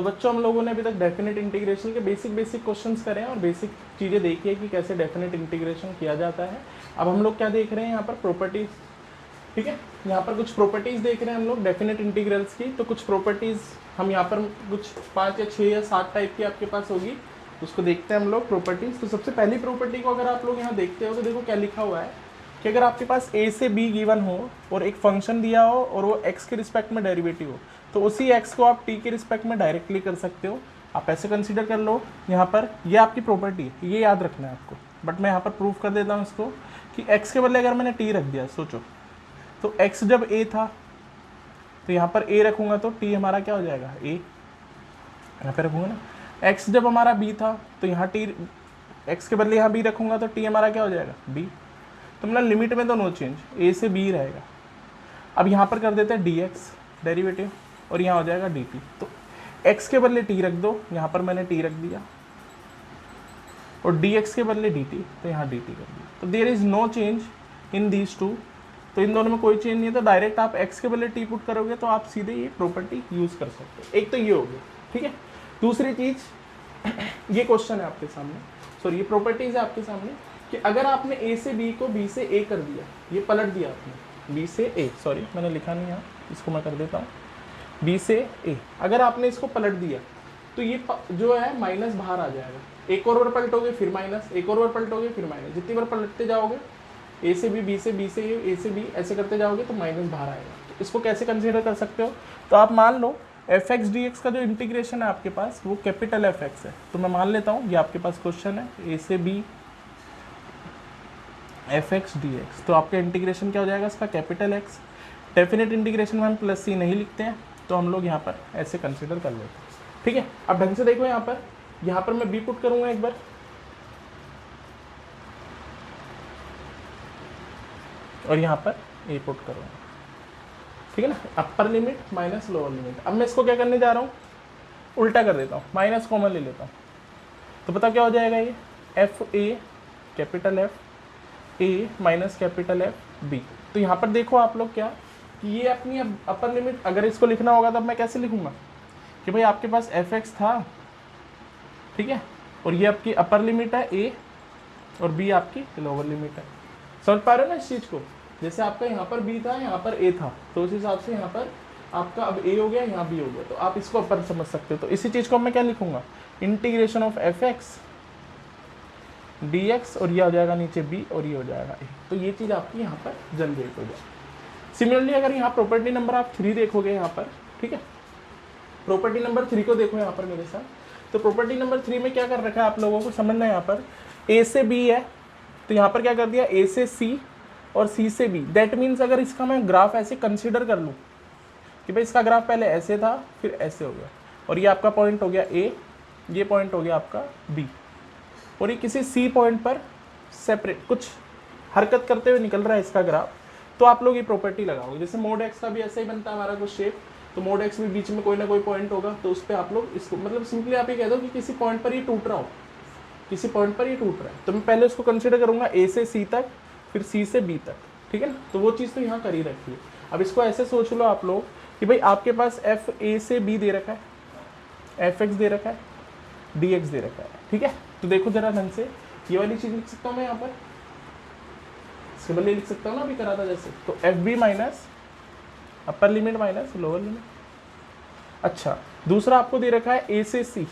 तो बच्चों हम लोगों ने अभी तक डेफिनेट इंटीग्रेशन के बेसिक क्वेश्चंस करे हैं और बेसिक चीज़ें देखी है कि कैसे डेफिनेट इंटीग्रेशन किया जाता है। अब हम लोग क्या देख रहे हैं यहाँ पर प्रॉपर्टीज़, ठीक है। यहाँ पर कुछ प्रॉपर्टीज़ देख रहे हैं हम लोग डेफिनेट इंटीग्रल्स की। तो कुछ प्रॉपर्टीज़ हम यहाँ पर कुछ 5 या 6 या 7 टाइप की आपके पास होगी, उसको देखते हैं हम लोग प्रॉपर्टीज़। तो सबसे पहली प्रॉपर्टी को अगर आप लोग यहाँ देखते हो तो देखो क्या लिखा हुआ है कि अगर आपके पास a से b गिवन हो और एक फंक्शन दिया हो और वो x के रिस्पेक्ट में डेरिवेटिव हो, तो उसी x को आप t के रिस्पेक्ट में डायरेक्टली कर सकते हो। आप ऐसे कंसीडर कर लो यहाँ पर, ये आपकी प्रॉपर्टी है, ये याद रखना है आपको। बट मैं यहाँ पर प्रूफ कर देता हूँ इसको कि x के बदले अगर मैंने t रख दिया, सोचो तो x जब a था तो यहाँ पर a रखूँगा तो t हमारा क्या हो जाएगा, a यहाँ पे रखूँगा ना। x जब हमारा b था तो यहाँ t, x के बदले यहाँ b रखूँगा तो t हमारा क्या हो जाएगा, b। तो मतलब लिमिट में तो नो चेंज, a से b रहेगा। अब यहाँ पर कर देते हैं dx डेरिवेटिव और यहाँ हो जाएगा dt। तो x के बदले t रख दो, यहाँ पर मैंने t रख दिया, और dx के बदले dt, तो यहाँ dt कर दिया। तो there is no change in these two, तो इन दोनों में कोई चेंज नहीं है। तो डायरेक्ट आप x के बदले t पुट करोगे तो आप सीधे ये प्रॉपर्टी यूज़ कर सकते हो। एक तो ये हो गया, ठीक है। दूसरी चीज़, ये क्वेश्चन है आपके सामने, सॉरी ये प्रॉपर्टीज है आपके सामने कि अगर आपने a से b को b से a कर दिया, ये पलट दिया आपने b से a, सॉरी मैंने लिखा नहीं यहाँ, इसको मैं कर देता हूँ b से a। अगर आपने इसको पलट दिया तो ये जो है माइनस बाहर आ जाएगा, एक और बार पलटोगे फिर माइनस, एक और बार पलटोगे फिर माइनस, जितनी बार पलटते जाओगे a से b, b से b से a, a से b ऐसे करते जाओगे तो माइनस बाहर आएगा। तो इसको कैसे कंसिडर कर सकते हो, तो आप मान लो एफ एक्स डी एक्स का जो इंटीग्रेशन है आपके पास वो कैपिटल एफ एक्स है। तो मैं मान लेता हूँ ये आपके पास क्वेश्चन है a से b F x D x, तो आपका इंटीग्रेशन क्या हो जाएगा इसका, कैपिटल एक्स। डेफिनेट इंटीग्रेशन में हम प्लस सी नहीं लिखते हैं, तो हम लोग यहाँ पर ऐसे कंसिडर कर लेते हैं, ठीक है। अब ढंग से देखो यहाँ पर मैं b पुट करूँगा एक बार, और यहाँ पर a पुट करूँगा, ठीक है ना। अपर लिमिट माइनस लोअर लिमिट। अब मैं इसको क्या करने जा रहा हूँ, उल्टा कर देता हूँ, माइनस कॉमन ले लेता हूँ। तो पता क्या हो जाएगा, ये f a capital F A minus capital F B. तो यहाँ पर देखो आप लोग क्या कि ये अपनी अपर लिमिट, अगर इसको लिखना होगा तब मैं कैसे लिखूँगा कि भाई आपके पास एफ एक्स था, ठीक है, और ये आपकी अपर लिमिट है ए और बी आपकी लोअर लिमिट है। समझ पा रहे हो ना इस चीज़ को, जैसे आपका यहाँ पर b था यहाँ पर a था, तो उस हिसाब से यहाँ पर आपका अब a हो गया यहाँ b हो गया, तो आप इसको अपर समझ सकते हो। तो इसी चीज़ को मैं क्या लिखूंगा, integration of F x D x, और ये हो जाएगा नीचे b और ये हो जाएगा a। तो ये चीज़ आपकी यहाँ पर जनरेट हो जाएगी। सिमिलरली अगर यहाँ प्रॉपर्टी नंबर आप 3 देखोगे यहाँ पर, ठीक है, प्रॉपर्टी नंबर 3 को देखो यहाँ पर मेरे साथ। तो प्रॉपर्टी नंबर 3 में क्या कर रखा है आप लोगों को समझना है, यहाँ पर a से b है तो यहाँ पर क्या कर दिया a से c और c से b। दैट मीन्स अगर इसका मैं ग्राफ ऐसे कंसीडर कर लूँ कि भाई इसका ग्राफ पहले ऐसे था फिर ऐसे हो गया, और ये आपका पॉइंट हो गया a, ये पॉइंट हो गया आपका b, और ये किसी c पॉइंट पर सेपरेट कुछ हरकत करते हुए निकल रहा है इसका ग्राफ, तो आप लोग ये प्रॉपर्टी लगाओगे। जैसे मोड x का भी ऐसा ही बनता है हमारा कुछ शेप, तो मोड x भी बीच में कोई ना कोई पॉइंट होगा, तो उस पर आप लोग इसको मतलब सिंपली आप ये कह दो कि किसी पॉइंट पर ये टूट रहा हो, किसी पॉइंट पर ये टूट रहा है, तो मैं पहले उसको कंसीडर करूंगा a से c तक, फिर c से b तक, ठीक है ना। तो वो चीज़ तो यहाँ कर ही रखी है। अब इसको ऐसे सोच लो आप लोग कि भाई आपके पास f a से b दे रखा है, f x दे रखा है, d x दे रखा है, ठीक है। तो देखो जरा ढंग से, ये वाली चीज़ लिख सकता हूँ मैं यहाँ पर, इसके बदले लिख सकता हूँ ना अभी करा था जैसे, तो f b minus upper limit minus lower limit. अच्छा, दूसरा आपको दे रखा है a से c,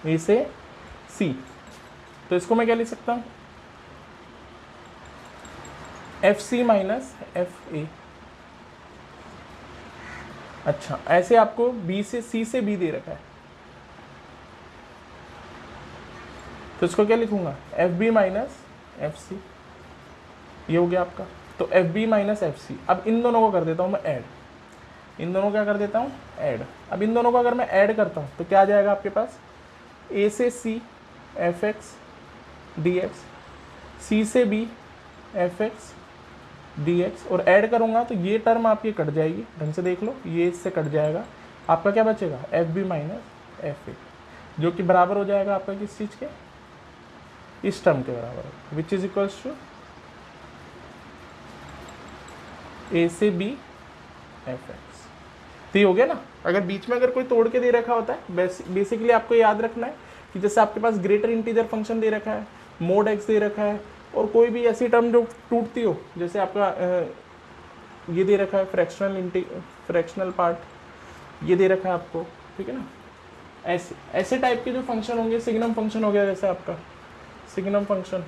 a से c, तो इसको मैं क्या लिख सकता हूँ, f c minus f a. अच्छा, ऐसे आपको b से c से b दे रखा है, तो इसको क्या लिखूंगा, f b minus f c, ये हो गया आपका। तो f b minus f c. अब इन दोनों को कर देता हूँ मैं ऐड, इन दोनों क्या कर देता हूँ ऐड। अब इन दोनों को अगर मैं ऐड करता हूँ तो क्या आ जाएगा आपके पास, a से c F x D X, C से b F x D x, और ऐड करूँगा तो ये टर्म आपकी कट जाएगी, ढंग से देख लो, ये इससे कट जाएगा, आपका क्या बचेगा, f b minus f a, जो कि बराबर हो जाएगा आपका किस चीज़ के, इस टर्म के बराबर, which is equals to A से बी एफ एक्स। तो ये हो गया ना। अगर बीच में अगर कोई तोड़ के दे रखा होता है, बेसिकली आपको याद रखना है कि जैसे आपके पास ग्रेटर इंटीजर फंक्शन दे रखा है, मोड एक्स दे रखा है, और कोई भी ऐसी टर्म जो टूटती हो, जैसे आपका ये दे रखा है फ्रैक्शनल पार्ट ये दे रखा है आपको, ठीक है ना। ऐसे टाइप के जो फंक्शन होंगे, सिग्नम फंक्शन हो गया जैसे आपका सिग्नम फंक्शन,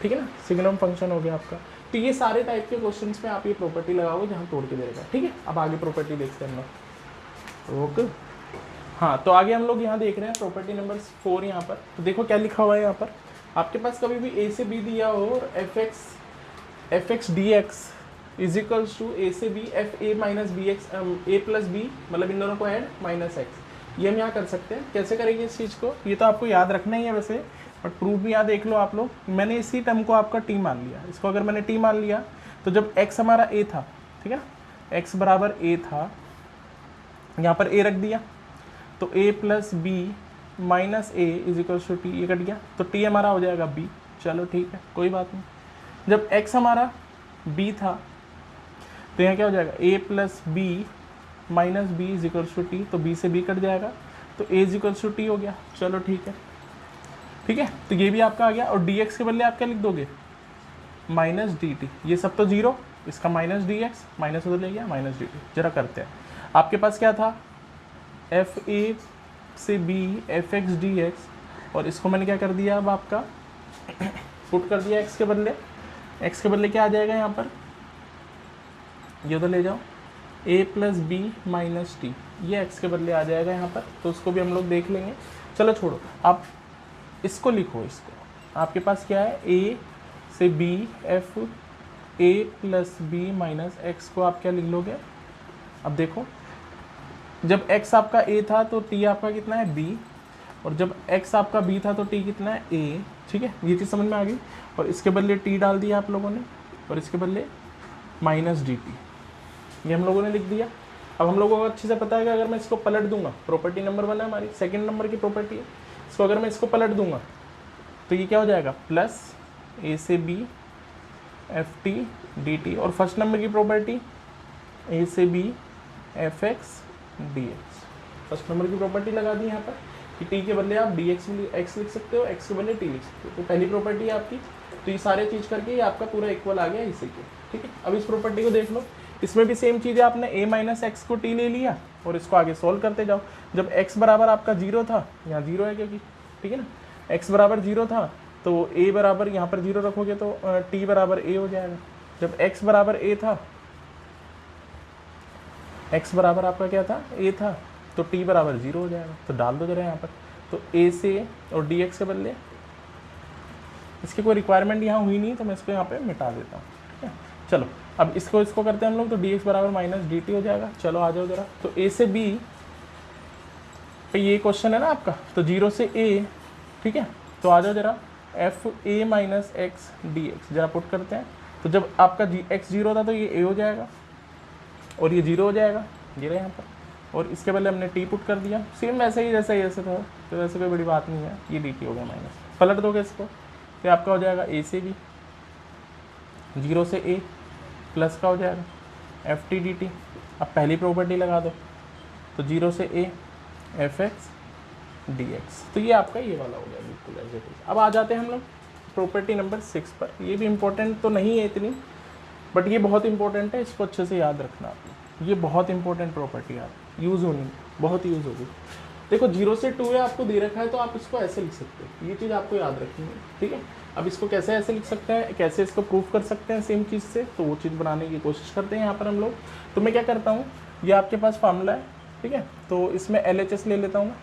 ठीक है ना, सिग्नम फंक्शन हो गया आपका। तो ये सारे टाइप के क्वेश्चंस में आप ये प्रॉपर्टी लगाओगे जहाँ तोड़ के देगा, ठीक है। अब आगे प्रॉपर्टी देखते हैं हम लोग, ओके। हाँ, तो आगे हम लोग यहाँ देख रहे हैं प्रॉपर्टी नंबर 4 यहाँ पर। तो देखो क्या लिखा हुआ है यहाँ पर, आपके पास कभी भी ए से बी दिया हो और F x D X is equals to A से B F A minus B X A plus B, मतलब इन दोनों को ऐड माइनस एक्स, ये हम यहाँ कर सकते हैं। कैसे करेंगे इस चीज़ को, ये तो आपको याद रखना ही है वैसे, बट प्रूफ भी यहाँ देख लो आप लोग। मैंने इसी टर्म को आपका टी मान लिया, इसको अगर मैंने टी मान लिया तो जब x हमारा a था, ठीक है ना, x बराबर a था, यहाँ पर a रख दिया तो a plus b minus a is equal to t, ये कट गया तो t हमारा हो जाएगा b। चलो ठीक है, कोई बात नहीं। जब x हमारा b था तो यहाँ क्या हो जाएगा, a plus b minus b is equal to t, तो b से b कट जाएगा तो a is equal to t हो गया। चलो ठीक है, ठीक है, तो ये भी आपका आ गया। और dx के बदले आप क्या लिख दोगे, माइनस डी टी, ये सब तो जीरो, इसका माइनस डी एक्स, माइनस उधर ले गया माइनस डी टी। जरा करते हैं, आपके पास क्या था, एफ ए से B f x D x, और इसको मैंने क्या कर दिया, अब आपका पुट कर दिया x के बदले। x के बदले क्या आ जाएगा यहाँ पर, ये उधर ले जाओ, a plus b minus t, ये x के बदले आ जाएगा यहाँ पर। तो उसको भी हम लोग देख लेंगे। चलो छोड़ो, आप इसको लिखो, इसको आपके पास क्या है, a से b f a plus b minus x को आप क्या लिख लोगे। अब देखो, जब x आपका a था तो t आपका कितना है b, और जब x आपका b था तो t कितना है a, ठीक है, ये चीज़ समझ में आ गई। और इसके बदले t डाल दिया आप लोगों ने, और इसके बदले माइनस डी टी, ये हम लोगों ने लिख दिया। अब हम लोगों को अच्छे से पता है कि अगर मैं इसको पलट दूंगा, प्रॉपर्टी नंबर 1 है हमारी, सेकंड नंबर की प्रॉपर्टी है, इसको अगर मैं इसको पलट दूंगा तो ये क्या हो जाएगा, प्लस ए से B f t d t, और फर्स्ट नंबर की प्रॉपर्टी ए से B f x D x, first number की प्रॉपर्टी लगा दी यहाँ पर कि टी के बदले आप डी एक्स एक्स लिख सकते हो, एक्स के बदले टी लिख सकते हो। तो पहली प्रॉपर्टी है आपकी, तो ये सारे चीज़ करके ये आपका पूरा इक्वल आ गया इसी के, ठीक है। अब इस प्रॉपर्टी को देख लो, इसमें भी सेम चीज़ है, आपने a माइनस एक्स को t ले लिया और इसको आगे सोल्व करते जाओ। जब x बराबर आपका 0 था, यहाँ 0 है क्योंकि, ठीक है ना, x बराबर 0 था तो a बराबर यहाँ पर 0 रखोगे तो t बराबर a हो जाएगा। जब x बराबर a था, x बराबर आपका क्या था, a था, तो t बराबर 0 हो जाएगा। तो डाल दो जरा यहाँ पर, तो a से और dx के बदले, इसकी कोई रिक्वायरमेंट यहाँ हुई नहीं तो मैं इसको यहाँ पे मिटा देता हूँ, ठीक है। चलो अब इसको करते हैं हम लोग, तो dx बराबर माइनस डी टी हो जाएगा। चलो आ जाओ जरा, तो a से b पे ये क्वेश्चन है ना आपका, तो 0 से a, ठीक है, तो आ जाओ जरा, F A minus x D x जरा पुट करते हैं। तो जब आपका x 0 था तो ये a हो जाएगा और ये 0 हो जाएगा, ये रहा यहाँ पर, और इसके पहले हमने t पुट कर दिया, सेम वैसे ही जैसा ऐसे था, तो वैसे कोई बड़ी बात नहीं है, ये dt हो गया माइनस, पलट दोगे इसको तो आपका हो जाएगा a से b, 0 से a प्लस का हो जाएगा एफ टी डी टी। अब पहली प्रॉपर्टी लगा दो, तो 0 से a F x D x, तो ये आपका ये वाला हो गया बिल्कुल ऐसे। अब आ जाते हैं हम लोग प्रॉपर्टी नंबर 6 पर। ये भी इम्पोर्टेंट तो नहीं है इतनी, बट ये बहुत इंपॉर्टेंट है, इसको अच्छे से याद रखना आपने, ये बहुत इंपॉर्टेंट प्रॉपर्टी है, यूज़ होनी, बहुत यूज़ होगी। देखो 0 से 2 है आपको दे रखा है, तो आप इसको ऐसे लिख सकते हो, ये चीज़ आपको याद रखनी है, ठीक है। अब इसको कैसे ऐसे लिख सकते हैं, कैसे इसको प्रूफ कर सकते हैं सेम चीज़ से, तो वो चीज़ बनाने की कोशिश करते हैं यहाँ पर हम लोग। तो मैं क्या करता हूँ, ये आपके पास फार्मूला है, ठीक है, तो इसमें LHS ले लेता हूँ मैं।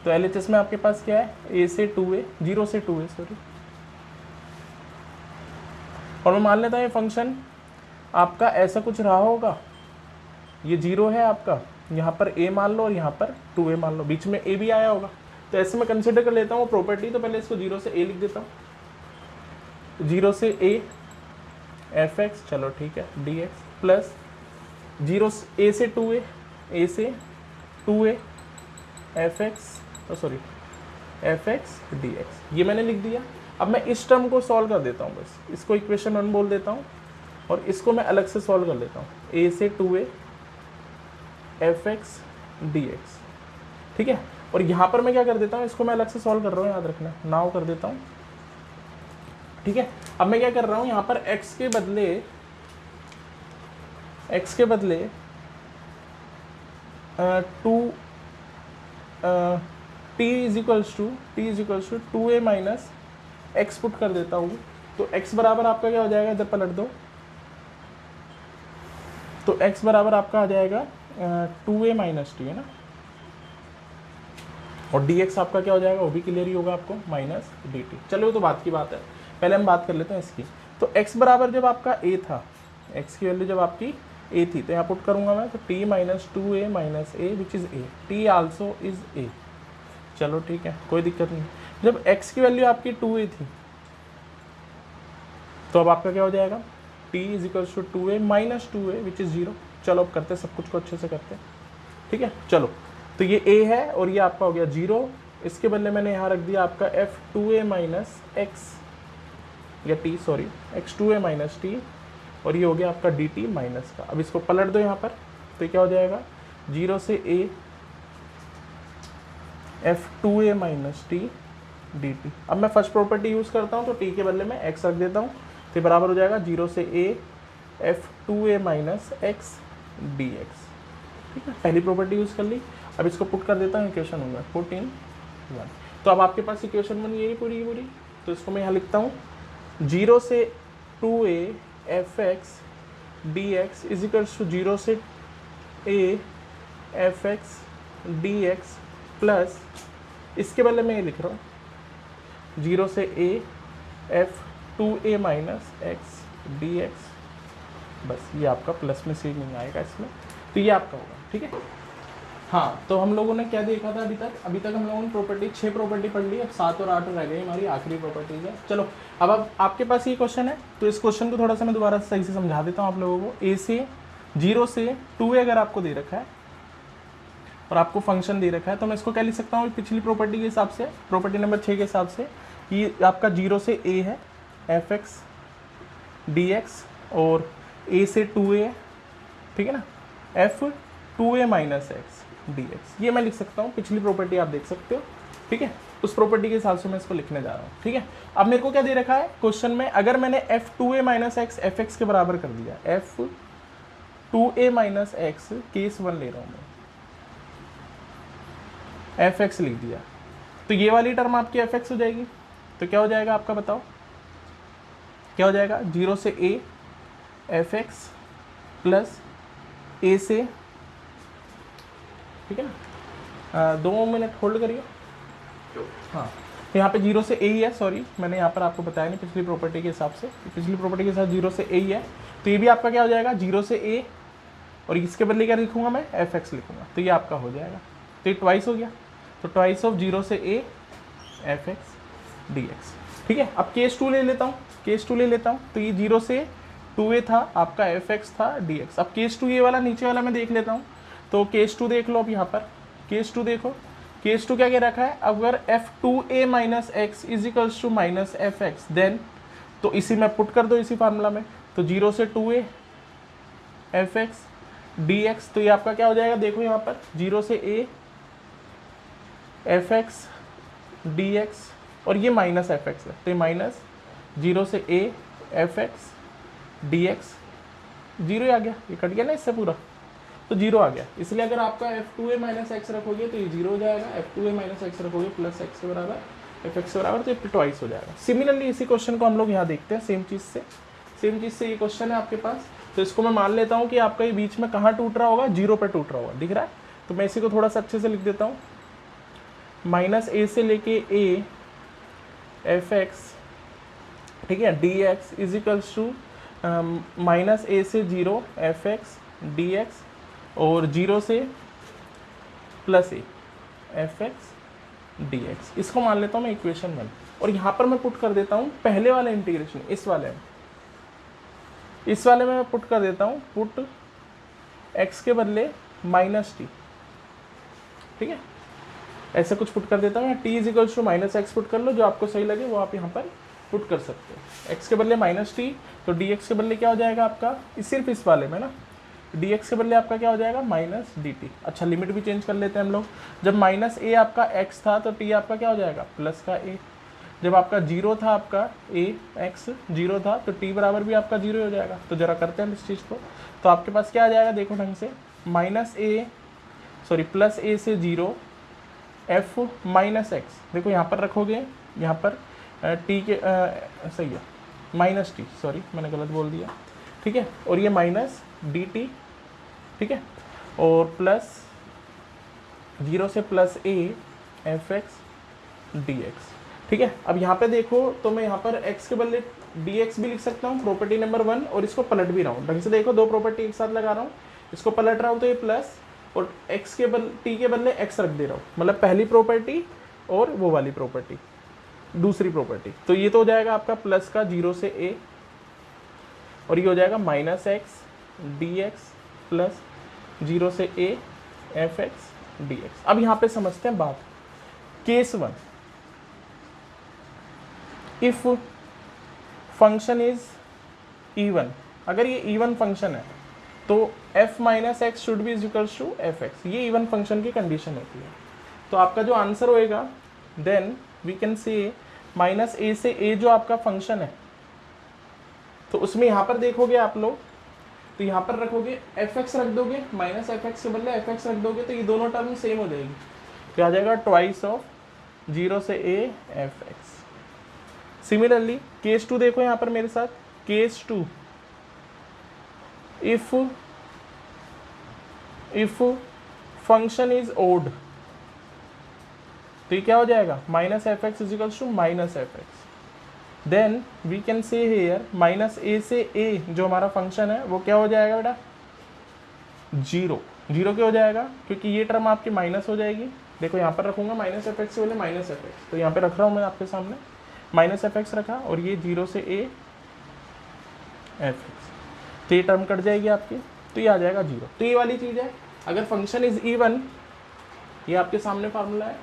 तो LHS में आपके पास क्या है, a से 2a, 0 से 2a सॉरी, और मैं मान लेता हूँ ये फंक्शन आपका ऐसा कुछ रहा होगा, ये 0 है आपका, यहाँ पर a मान लो और यहाँ पर 2a मान लो, बीच में a भी आया होगा, तो ऐसे मैं कंसिडर कर लेता हूँ प्रॉपर्टी। तो पहले इसको 0 से a लिख देता हूँ, 0 से a एफ एक्स, चलो ठीक है, डी एक्स प्लस 0 a से 2a, a से 2a F x, sorry F x D x, ये मैंने लिख दिया। अब मैं इस टर्म को सॉल्व कर देता हूँ, बस इसको इक्वेशन 1 बोल देता हूँ, और इसको मैं अलग से सॉल्व कर लेता हूँ, a से 2a fx dx, ठीक है। और यहाँ पर मैं क्या कर देता हूँ, इसको मैं अलग से सॉल्व कर रहा हूँ, याद रखना, नाउ कर देता हूँ, ठीक है। अब मैं क्या कर रहा हूँ, यहाँ पर x के बदले 2 t is equals to 2a minus x put कर देता हूँ। तो x बराबर आपका क्या हो जाएगा, इधर पलट दो, तो x बराबर आपका आ जाएगा 2a माइनस टी, है ना, और dx आपका क्या हो जाएगा, वो भी क्लियर ही होगा आपको, माइनस dt। चलो तो बात की बात है, पहले हम बात कर लेते हैं इसकी। तो x बराबर जब आपका a था, x की वैल्यू जब आपकी a थी, तो यहाँ पुट करूँगा मैं, तो t minus 2a minus a which is a, t also is a। चलो ठीक है, कोई दिक्कत नहीं। जब x की वैल्यू आपकी 2a थी, तो अब आपका क्या हो जाएगा, t is equal to 2a minus 2a which is 0। चलो अब करते सब कुछ को अच्छे से करते हैं, ठीक है। चलो तो ये a है और ये आपका हो गया 0, इसके बदले मैंने यहाँ रख दिया आपका f2a माइनस x या t, sorry x2a minus t, और ये हो गया आपका dt माइनस का। अब इसको पलट दो यहाँ पर, तो क्या हो जाएगा, 0 से a f2a minus t dt। अब मैं फर्स्ट प्रॉपर्टी यूज़ करता हूँ, तो t के बदले में x रख देता हूँ, तो बराबर हो जाएगा 0 से a f2a minus x dx, ठीक है। पहली प्रॉपर्टी यूज़ कर ली। अब इसको पुट कर देता हूँ, इक्वेशन होगा पुट इन 1। तो अब आपके पास इक्वेशन बन यही पूरी की पूरी। तो इसको मैं यहाँ लिखता हूँ, 0 से 2a fx dx is equals to 0 से a fx dx प्लस, इसके बदले में ये लिख रहा हूँ 0 से a f2a minus x dx, बस ये आपका प्लस में से नहीं आएगा इसमें, तो ये आपका होगा, ठीक है। हाँ, तो हम लोगों ने क्या देखा था अभी तक हम लोगों ने प्रॉपर्टी 6 प्रॉपर्टी पढ़ ली, अब 7 और 8 रह गई हमारी आखिरी प्रॉपर्टीज है। चलो अब आपके पास ये क्वेश्चन है, तो इस क्वेश्चन को थोड़ा सा मैं दोबारा सही से समझा देता हूँ आप लोगों को। a से 0 से 2a अगर आपको दे रखा है और आपको फंक्शन दे रखा है, तो मैं इसको क्या लिख सकता हूँ पिछली प्रॉपर्टी के हिसाब से, प्रॉपर्टी नंबर 6 के हिसाब से, कि आपका 0 से a है fx dx और a से 2a है, ठीक है ना, f2a माइनस एक्स dx, ये मैं लिख सकता हूँ। पिछली प्रॉपर्टी आप देख सकते हो, ठीक है। उस प्रॉपर्टी के हिसाब से मैं इसको लिखने जा रहा हूँ, ठीक है। अब मेरे को क्या दे रखा है क्वेश्चन में, अगर मैंने f2a माइनस एक्स fx के बराबर कर दिया, f2a माइनस एक्स केस 1 ले रहा हूँ मैं, fx लिख दिया, तो ये वाली टर्म आपकी fx हो जाएगी। तो क्या हो जाएगा आपका, बताओ क्या हो जाएगा, 0 से a fx प्लस a से, ठीक है ना, 2 मिनट होल्ड करिए। हाँ, यहाँ पे 0 से a ही है, सॉरी मैंने यहाँ पर आपको बताया नहीं पिछली प्रॉपर्टी के हिसाब से, पिछली प्रॉपर्टी के साथ 0 से a ही है, तो ये भी आपका क्या हो जाएगा 0 से a, और इसके बदले क्या लिखूंगा मैं, fx लिखूंगा, तो ये आपका हो जाएगा। तो ये ट्वाइस हो गया, तो ट्वाइस ऑफ 0 से a fx dx, ठीक है। अब केस 2 ले लेता हूँ, केस 2 ले लेता हूँ, तो ये 0 से 2a था आपका, fx था dx। अब केस 2 ये वाला नीचे वाला मैं देख लेता हूँ, तो केस 2 देख लो। अब यहाँ पर केस 2 देखो, केस 2 क्या कह रखा है, अगर f2a minus x is equals to minus fx, then तो इसी में पुट कर दो इसी फार्मूला में, तो 0 से 2a fx dx, तो ये आपका क्या हो जाएगा, देखो यहाँ पर 0 से a fx dx और ये माइनस fx है, तो ये माइनस 0 से a fx dx, 0 आ गया, ये कट गया ना इससे पूरा, तो 0 आ गया। इसलिए अगर आपका f2a माइनस एक्स रखोगे तो ये 0 हो जाएगा, f2a माइनस एक्स रखोगे प्लस एक्स के बराबर, fx के बराबर, तो ये ट्वाइस हो जाएगा। सिमिलरली इसी क्वेश्चन को हम लोग यहाँ देखते हैं, सेम चीज़ से ये क्वेश्चन है आपके पास। तो इसको मैं मान लेता हूँ कि आपका ये बीच में कहाँ टूट रहा होगा, 0 पर टूट रहा होगा, दिख रहा है। तो मैं इसी को थोड़ा सा अच्छे से लिख देता हूँ, माइनस a से लेके a fx, ठीक है, dx is equals to minus a से 0 fx dx और 0 से प्लस a fx dx, इसको मान लेता हूँ मैं इक्वेशन 1। और यहाँ पर मैं पुट कर देता हूँ पहले वाले इंटीग्रेशन, इस वाले में मैं पुट कर देता हूँ, पुट x के बदले माइनस टी, ठीक है, ऐसे कुछ पुट कर देता हूँ। t is equals to minus x put कर लो, जो आपको सही लगे वो आप यहाँ पर पुट कर सकते हो। x के बदले माइनस टी, तो dx के बदले क्या हो जाएगा आपका, सिर्फ इस वाले में ना, dx के बदले आपका क्या हो जाएगा माइनस dt। अच्छा लिमिट भी चेंज कर लेते हैं हम लोग। जब माइनस a आपका x था तो t आपका क्या हो जाएगा प्लस का a। जब आपका जीरो था, आपका a x जीरो था, तो t बराबर भी आपका जीरो हो जाएगा। तो जरा करते हैं इस चीज़ को। तो आपके पास क्या आ जाएगा देखो ढंग से, प्लस a से जीरो f माइनस एक्स। देखो यहाँ पर रखोगे, यहाँ पर t के सही है माइनस टी, सॉरी मैंने गलत बोल दिया, ठीक है। और ये माइनस dt, ठीक है, और प्लस जीरो से plus a F x D x, ठीक है। अब यहाँ पे देखो तो मैं यहाँ पर x के बदले dx भी लिख सकता हूँ, प्रॉपर्टी नंबर 1, और इसको पलट भी रहा हूँ। ढंग से देखो, दो प्रॉपर्टी एक साथ लगा रहा हूँ, इसको पलट रहा हूँ तो ये प्लस, और x के बदले t के बदले x रख दे रहा हूँ, मतलब पहली प्रॉपर्टी और वो वाली प्रॉपर्टी दूसरी प्रॉपर्टी। तो ये तो हो जाएगा आपका प्लस का जीरो से a, और ये हो जाएगा minus x D x plus zero से a F x D x. अब यहाँ पे समझते हैं बात, case 1, if function is even, अगर ये इवन फंक्शन है तो f minus x should be is equals to f x, ये इवन फंक्शन की कंडीशन होती है। तो आपका जो आंसर होएगा, then we can say minus a से a जो आपका फंक्शन है, तो उसमें यहाँ पर देखोगे आप लोग, तो यहाँ पर रखोगे एफ एक्स रख दोगे, माइनस एफ एक्स के बदले एफ एक्स रख दोगे, तो ये दोनों टर्म सेम हो जाएगी। क्या आ जाएगा, ट्वाइस ऑफ जीरो से a F X. Similarly case 2 देखो यहाँ पर मेरे साथ, case 2, if function is odd, तो ये क्या हो जाएगा, minus F X equals to minus F X. Then we can say here minus A से ए जो हमारा फंक्शन है वो क्या हो जाएगा बेटा, जीरो। जीरो क्या हो जाएगा, क्योंकि ये टर्म आपकी माइनस हो जाएगी। देखो यहाँ पर रखूंगा माइनस एफ एक्स से बोले माइनस एफ एक्स, तो यहाँ पे रख रहा हूँ मैं आपके सामने, माइनस एफ एक्स रखा, और ये जीरो से ए एफ एक्स, तो ये टर्म कट जाएगी आपकी, तो ये आ जाएगा जीरो। तो ये वाली चीज़ है, अगर फंक्शन इज इवन, ये आपके सामने फार्मूला है,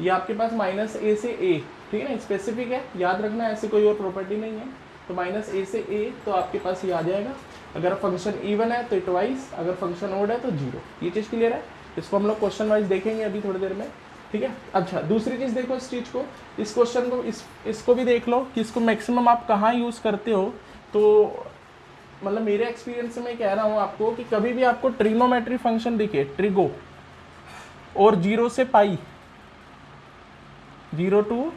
ये आपके पास माइनस ए से ए, ठीक है ना, स्पेसिफिक है, याद रखना, ऐसी कोई और प्रॉपर्टी नहीं है। तो माइनस ए से ए, तो आपके पास ये आ जाएगा। अगर फंक्शन इवन है तो ट्वाइस, अगर फंक्शन ओड है तो जीरो। ये चीज़ क्लियर है, इसको हम लोग क्वेश्चन वाइज देखेंगे अभी थोड़ी देर में, ठीक है। अच्छा दूसरी चीज़ देखो इस चीज़ को, इस क्वेश्चन को, इसको भी देख लो कि इसको मैक्सिमम आप कहाँ यूज़ करते हो। तो मतलब मेरे एक्सपीरियंस से मैं कह रहा हूँ आपको कि कभी भी आपको ट्रिग्नोमेट्री फंक्शन दिखे, ट्रिगो, और जीरो से pi, zero to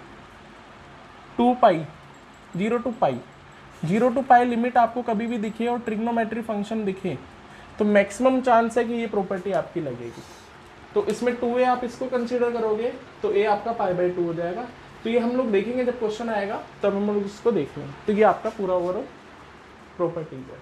pi, zero to pi limit आपको कभी भी दिखे और ट्रिग्नोमेट्री फंक्शन दिखे, तो मैक्सिमम चांस है कि ये प्रॉपर्टी आपकी लगेगी। तो इसमें 2a आप इसको कंसीडर करोगे तो a आपका π/2 हो जाएगा। तो ये हम लोग देखेंगे जब क्वेश्चन आएगा, तब हम लोग इसको देखेंगे। तो ये आपका पूरा ओवरऑल प्रॉपर्टीज है।